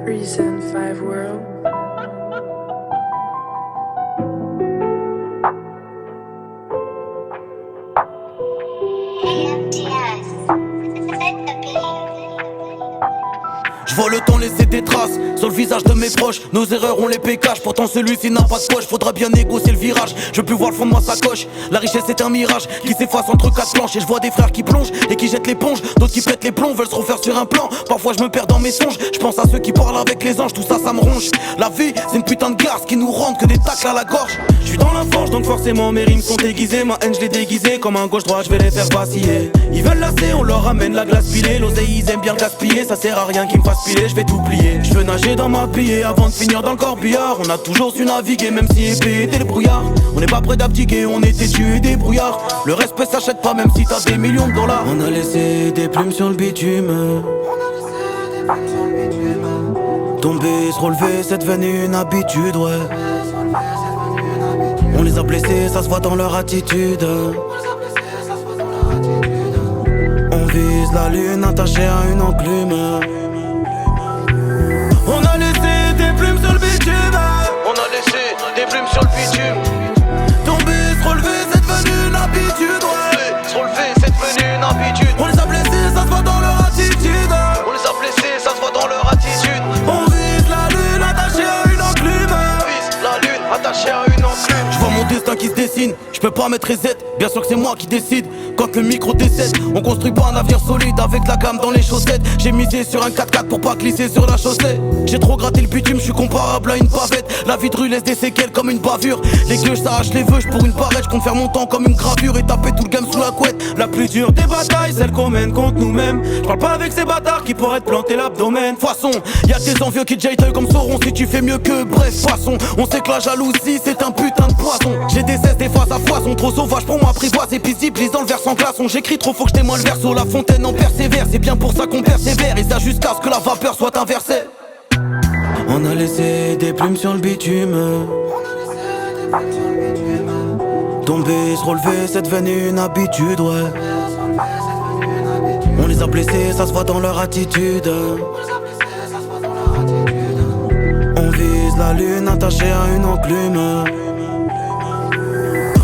Reason 5 World. Je vois le temps laisser des traces sur le visage de mes proches. Nos erreurs on les paie cash. Pourtant celui-ci n'a pas de poche. Faudra bien négocier le virage. Je veux plus voir le fond de ma sacoche. La richesse c'est un mirage qui s'efface entre quatre planches. Et je vois des frères qui plongent et qui jettent l'éponge. D'autres qui pètent les plombs, veulent se refaire sur un plan. Parfois je me perds dans mes songes. Je pense à ceux qui parlent avec les anges. Tout ça ça me ronge. La vie c'est une putain de garce qui nous rend que des tacles à la gorge. Je suis dans la forge donc forcément mes rimes sont aiguisées. Ma haine je l'ai déguisée comme un gauche-droite, je vais les faire vaciller. Ils veulent lasser, on leur amène la glace pilée. L'oseille ils aiment bien gaspiller, ça sert à rien qu'ils me fassent piler, je vais tout plier. Je veux nager dans ma pillée avant de finir dans le corbillard. On a toujours su naviguer même si épais était le brouillard. On n'est pas prêt d'abdiquer, on est têtu et des brouillards. Le respect s'achète pas même si t'as des millions de dollars. On a laissé des plumes sur le bitume. Tomber, se relever, c'est devenu une habitude, ouais. On les a blessés, ça se voit dans leur attitude. On vise la lune attachée à une enclume. On a laissé des plumes sur le bitume. On a laissé des plumes sur le bitume. Tomber, se relever, c'est devenu une habitude, ouais. Se relever, c'est devenu une habitude. On les a blessés, ça se voit dans leur attitude. On les a blessés, ça se voit dans leur attitude. On vise la lune attachée à une enclume. On vise la lune attachée à une enclume. Je vois mon destin qui se dessine, je peux pas mettre reset. Bien sûr que c'est moi qui décide. Quand le micro décède, on construit pas un avenir solide avec la gamme dans les chaussettes. J'ai misé sur un 4x4 pour pas glisser sur la chaussée. J'ai trop gratté le bitume, je suis comparable à une bavette. La vie de rue laisse des séquelles comme une bavure. Les gueux s'arrachent les vœux, pour une barrette. Je compte faire mon temps comme une gravure et taper tout le game sous la couette. La plus dure des batailles, celle qu'on mène contre nous-mêmes. Je parle pas avec ces bâtards qui pourraient te planter l'abdomen. Façon, y'a des envieux qui jayent comme Sauron si tu fais mieux que bref façon. On sait que la jalousie c'est un putain de poison. J'ai des cesses des fois à foison, trop sauvage pour m'apprivoiser. Visible, lise dans le versant glaçon. J'écris trop, faut que je témoigne le verso. La fontaine en persévère, c'est bien pour ça qu'on persévère. Et ça jusqu'à ce que la vapeur soit inversée. On a laissé des plumes sur le bitume. Tomber, se relever, c'est devenu une habitude, ouais. On les a blessés, ça se voit dans leur attitude. On vise la lune attachée à une enclume.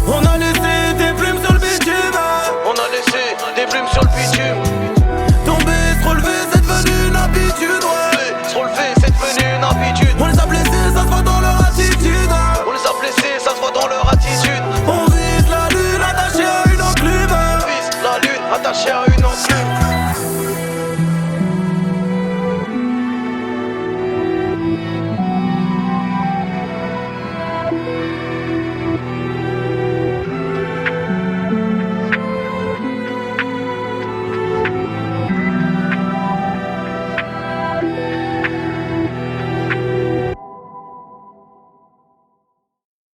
On a laissé des plumes sur le bitume. On a laissé des plumes sur le bitume. Tomber, se relever, c'est devenu une habitude, ouais. Se relever, c'est devenu une habitude. On les a blessés, ça se voit dans leur attitude. On les a blessés, ça se voit dans leur attitude. On vise la lune attachée à une enclume. On vise la lune attachée à une enclume.